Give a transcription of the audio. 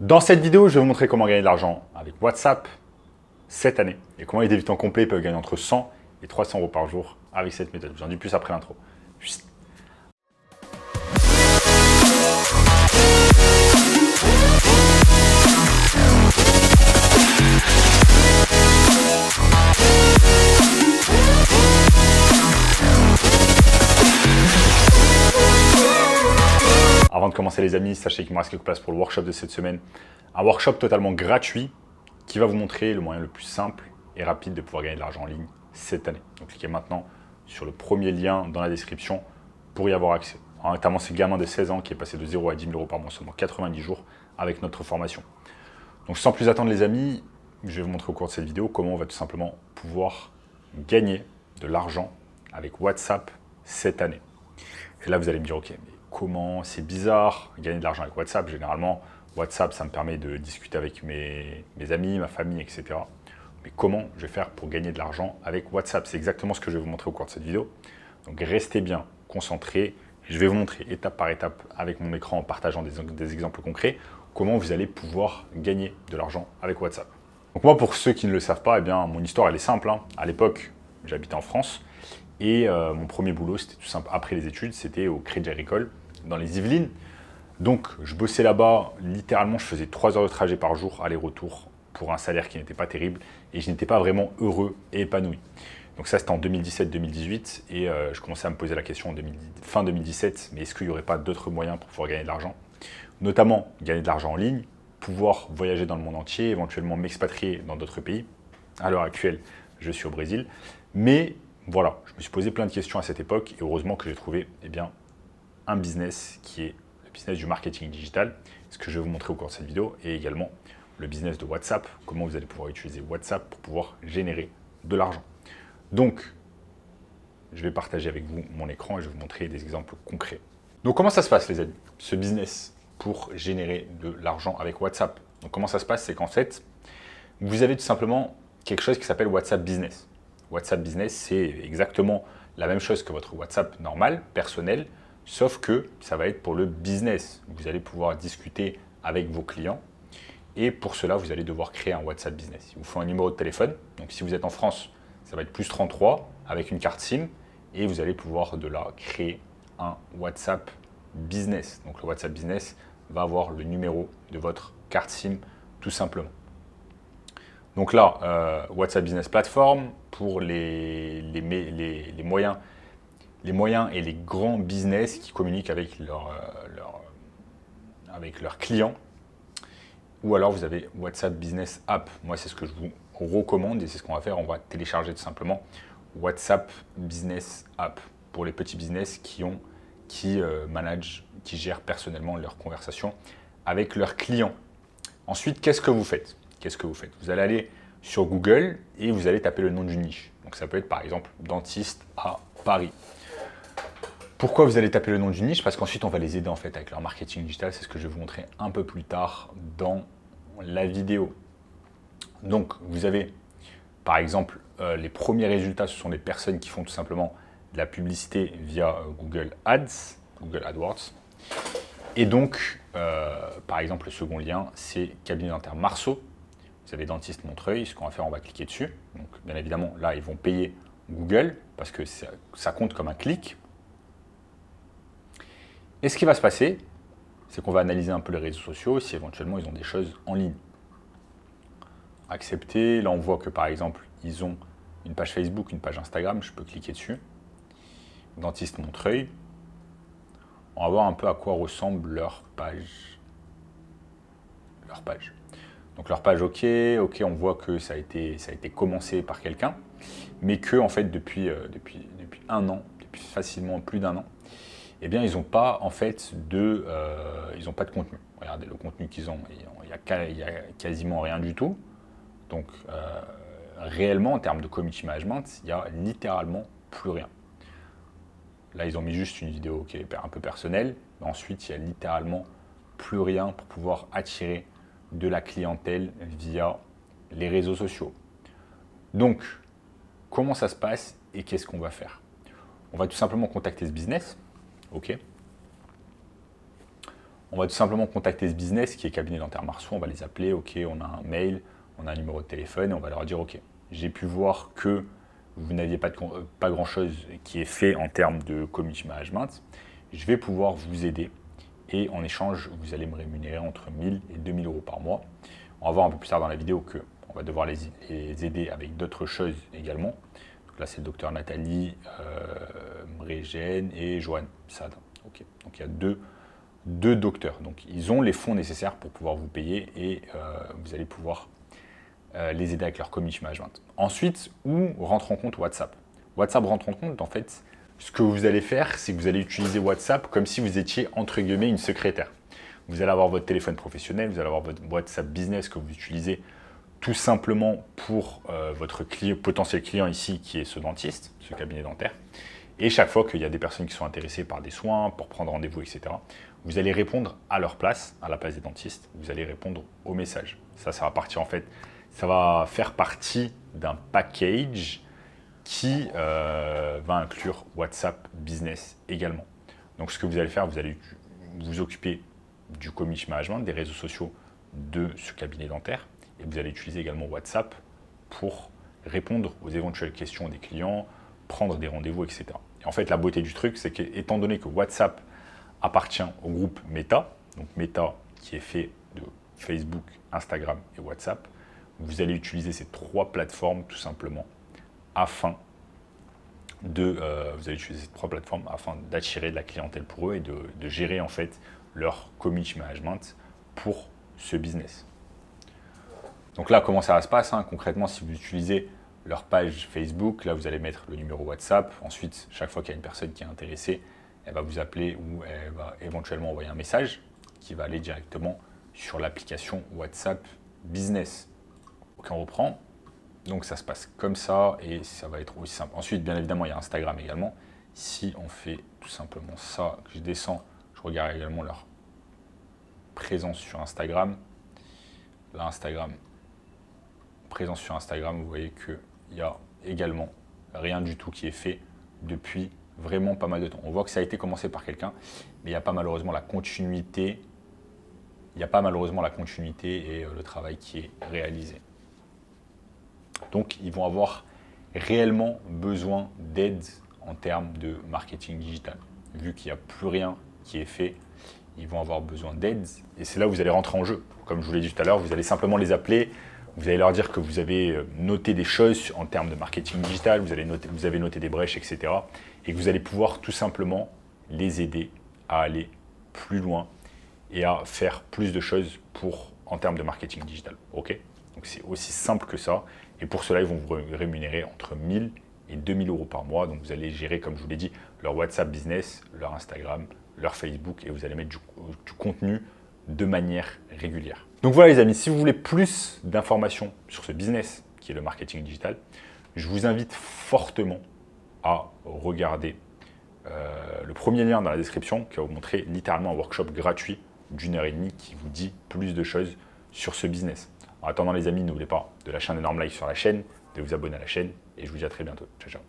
Dans cette vidéo, je vais vous montrer comment gagner de l'argent avec WhatsApp cette année et comment les débutants complets peuvent gagner entre 100 et 300 euros par jour avec cette méthode. Je vous en dis plus après l'intro. Avant de commencer les amis, sachez qu'il me reste quelques places pour le workshop de cette semaine. Un workshop totalement gratuit qui va vous montrer le moyen le plus simple et rapide de pouvoir gagner de l'argent en ligne cette année. Donc cliquez maintenant sur le premier lien dans la description pour y avoir accès. Notamment ce gamin de 16 ans qui est passé de 0 à 10 000 euros par mois seulement 90 jours avec notre formation. Donc sans plus attendre les amis, je vais vous montrer au cours de cette vidéo comment on va tout simplement pouvoir gagner de l'argent avec WhatsApp cette année. Et là vous allez me dire ok, mais comment, c'est bizarre, gagner de l'argent avec WhatsApp. Généralement, WhatsApp, ça me permet de discuter avec mes amis, ma famille, etc. Mais comment je vais faire pour gagner de l'argent avec WhatsApp? C'est exactement ce que je vais vous montrer au cours de cette vidéo. Donc restez bien concentrés. Je vais vous montrer étape par étape avec mon écran en partageant des exemples concrets comment vous allez pouvoir gagner de l'argent avec WhatsApp. Donc moi, pour ceux qui ne le savent pas, eh bien, mon histoire elle est simple. À l'époque, j'habitais en France et mon premier boulot, c'était tout simple après les études, c'était au Crédit Agricole dans les Yvelines. Donc, je bossais là-bas, littéralement, je faisais 3 heures de trajet par jour, aller-retour, pour un salaire qui n'était pas terrible, et je n'étais pas vraiment heureux et épanoui. Donc ça, c'était en 2017-2018, et je commençais à me poser la question fin 2017, mais est-ce qu'il n'y aurait pas d'autres moyens pour pouvoir gagner de l'argent? Notamment, gagner de l'argent en ligne, pouvoir voyager dans le monde entier, éventuellement m'expatrier dans d'autres pays. À l'heure actuelle, je suis au Brésil, mais voilà, je me suis posé plein de questions à cette époque, et heureusement que j'ai trouvé, eh bien, un business qui est le business du marketing digital, ce que je vais vous montrer au cours de cette vidéo, et également le business de WhatsApp, comment vous allez pouvoir utiliser WhatsApp pour pouvoir générer de l'argent. Donc, je vais partager avec vous mon écran et je vais vous montrer des exemples concrets. Donc, comment ça se passe les amis, ce business pour générer de l'argent avec WhatsApp? Donc, comment ça se passe, c'est qu'en fait, vous avez tout simplement quelque chose qui s'appelle WhatsApp Business. WhatsApp Business, c'est exactement la même chose que votre WhatsApp normal, personnel, sauf que ça va être pour le business. Vous allez pouvoir discuter avec vos clients et pour cela, vous allez devoir créer un WhatsApp Business. Il vous faut un numéro de téléphone. Donc, si vous êtes en France, ça va être plus 33 avec une carte SIM et vous allez pouvoir de là créer un WhatsApp Business. Donc, le WhatsApp Business va avoir le numéro de votre carte SIM tout simplement. Donc là, WhatsApp Business Platform pour les moyens et les grands business qui communiquent avec leurs clients. Ou alors vous avez WhatsApp Business App. Moi, c'est ce que je vous recommande et c'est ce qu'on va faire. On va télécharger tout simplement WhatsApp Business App pour les petits business qui managent, qui gèrent personnellement leurs conversations avec leurs clients. Ensuite, qu'est-ce que vous faites? Vous allez aller sur Google et vous allez taper le nom d'une niche. Donc ça peut être par exemple dentiste à Paris. Pourquoi vous allez taper le nom d'une niche? Parce qu'ensuite on va les aider en fait avec leur marketing digital. C'est ce que je vais vous montrer un peu plus tard dans la vidéo. Donc vous avez par exemple les premiers résultats, ce sont des personnes qui font tout simplement de la publicité via Google Ads, Google AdWords. Et donc, par exemple, le second lien, c'est cabinet dentaire Marceau. Vous avez dentiste Montreuil. Ce qu'on va faire, on va cliquer dessus. Donc, bien évidemment, là, ils vont payer Google parce que ça compte comme un clic. Et ce qui va se passer, c'est qu'on va analyser un peu les réseaux sociaux si éventuellement ils ont des choses en ligne. Accepter. Là, on voit que par exemple, ils ont une page Facebook, une page Instagram. Je peux cliquer dessus. Dentiste Montreuil. On va voir un peu à quoi ressemble leur page. Donc leur page, ok, on voit que ça a été commencé par quelqu'un, mais que en fait depuis un an, depuis facilement plus d'un an, eh bien ils n'ont pas en fait ils ont pas de contenu. Regardez le contenu qu'ils ont, il y a quasiment rien du tout. Donc réellement en termes de community management, il y a littéralement plus rien. Là, ils ont mis juste une vidéo qui est un peu personnelle. Mais ensuite, il n'y a littéralement plus rien pour pouvoir attirer de la clientèle via les réseaux sociaux. Donc, comment ça se passe et qu'est-ce qu'on va faire? On va tout simplement contacter ce business. OK. On va tout simplement contacter ce business qui est Cabinet Dentaire Marceau. On va les appeler, ok, on a un mail, on a un numéro de téléphone et on va leur dire, ok, j'ai pu voir que vous n'aviez pas grand-chose qui est fait en termes de community management. Je vais pouvoir vous aider et en échange, vous allez me rémunérer entre 1000 et 2000 euros par mois. On va voir un peu plus tard dans la vidéo qu'on va devoir les aider avec d'autres choses également. Donc là, c'est le docteur Nathalie, Mrégène et Joanne Sad. Okay. Donc il y a deux docteurs. Donc ils ont les fonds nécessaires pour pouvoir vous payer et vous allez pouvoir les aider avec leur community management. Ensuite, où rentre en compte WhatsApp? WhatsApp rentre en compte, en fait, ce que vous allez faire, c'est que vous allez utiliser WhatsApp comme si vous étiez, entre guillemets, une secrétaire. Vous allez avoir votre téléphone professionnel, vous allez avoir votre WhatsApp business que vous utilisez tout simplement pour votre potentiel client ici, qui est ce dentiste, ce cabinet dentaire. Et chaque fois qu'il y a des personnes qui sont intéressées par des soins, pour prendre rendez-vous, etc., vous allez répondre à leur place, à la place des dentistes, vous allez répondre aux messages. Ça va partir en fait, ça va faire partie d'un package qui va inclure WhatsApp Business également. Donc ce que vous allez faire, vous allez vous occuper du community management, des réseaux sociaux de ce cabinet dentaire, et vous allez utiliser également WhatsApp pour répondre aux éventuelles questions des clients, prendre des rendez-vous, etc. Et en fait, la beauté du truc, c'est qu'étant donné que WhatsApp appartient au groupe Meta, donc Meta qui est fait de Facebook, Instagram et WhatsApp, vous allez utiliser ces trois plateformes tout simplement afin d'attirer de la clientèle pour eux et de gérer en fait leur community management pour ce business. Donc là, comment ça se passe concrètement, si vous utilisez leur page Facebook, là vous allez mettre le numéro WhatsApp. Ensuite, chaque fois qu'il y a une personne qui est intéressée, elle va vous appeler ou elle va éventuellement envoyer un message qui va aller directement sur l'application WhatsApp Business. Donc on reprend. Donc ça se passe comme ça et ça va être aussi simple. Ensuite, bien évidemment, il y a Instagram également. Si on fait tout simplement ça, que je descends, je regarde également leur présence sur Instagram. Là, présence sur Instagram, vous voyez qu'il n'y a également rien du tout qui est fait depuis vraiment pas mal de temps. On voit que ça a été commencé par quelqu'un, mais il n'y a pas malheureusement la continuité. Il n'y a pas malheureusement la continuité et le travail qui est réalisé. Donc, ils vont avoir réellement besoin d'aide en termes de marketing digital. Vu qu'il n'y a plus rien qui est fait, ils vont avoir besoin d'aide. Et c'est là où vous allez rentrer en jeu. Comme je vous l'ai dit tout à l'heure, vous allez simplement les appeler. Vous allez leur dire que vous avez noté des choses en termes de marketing digital, vous avez noté des brèches, etc. Et que vous allez pouvoir tout simplement les aider à aller plus loin et à faire plus de choses en termes de marketing digital. Ok? Donc c'est aussi simple que ça. Et pour cela, ils vont vous rémunérer entre 1000 et 2000 euros par mois. Donc vous allez gérer, comme je vous l'ai dit, leur WhatsApp Business, leur Instagram, leur Facebook et vous allez mettre du contenu de manière régulière. Donc voilà les amis, si vous voulez plus d'informations sur ce business qui est le marketing digital, je vous invite fortement à regarder le premier lien dans la description qui va vous montrer littéralement un workshop gratuit d'1h30 qui vous dit plus de choses sur ce business. En attendant les amis, n'oubliez pas de lâcher un énorme like sur la chaîne, de vous abonner à la chaîne et je vous dis à très bientôt. Ciao, ciao.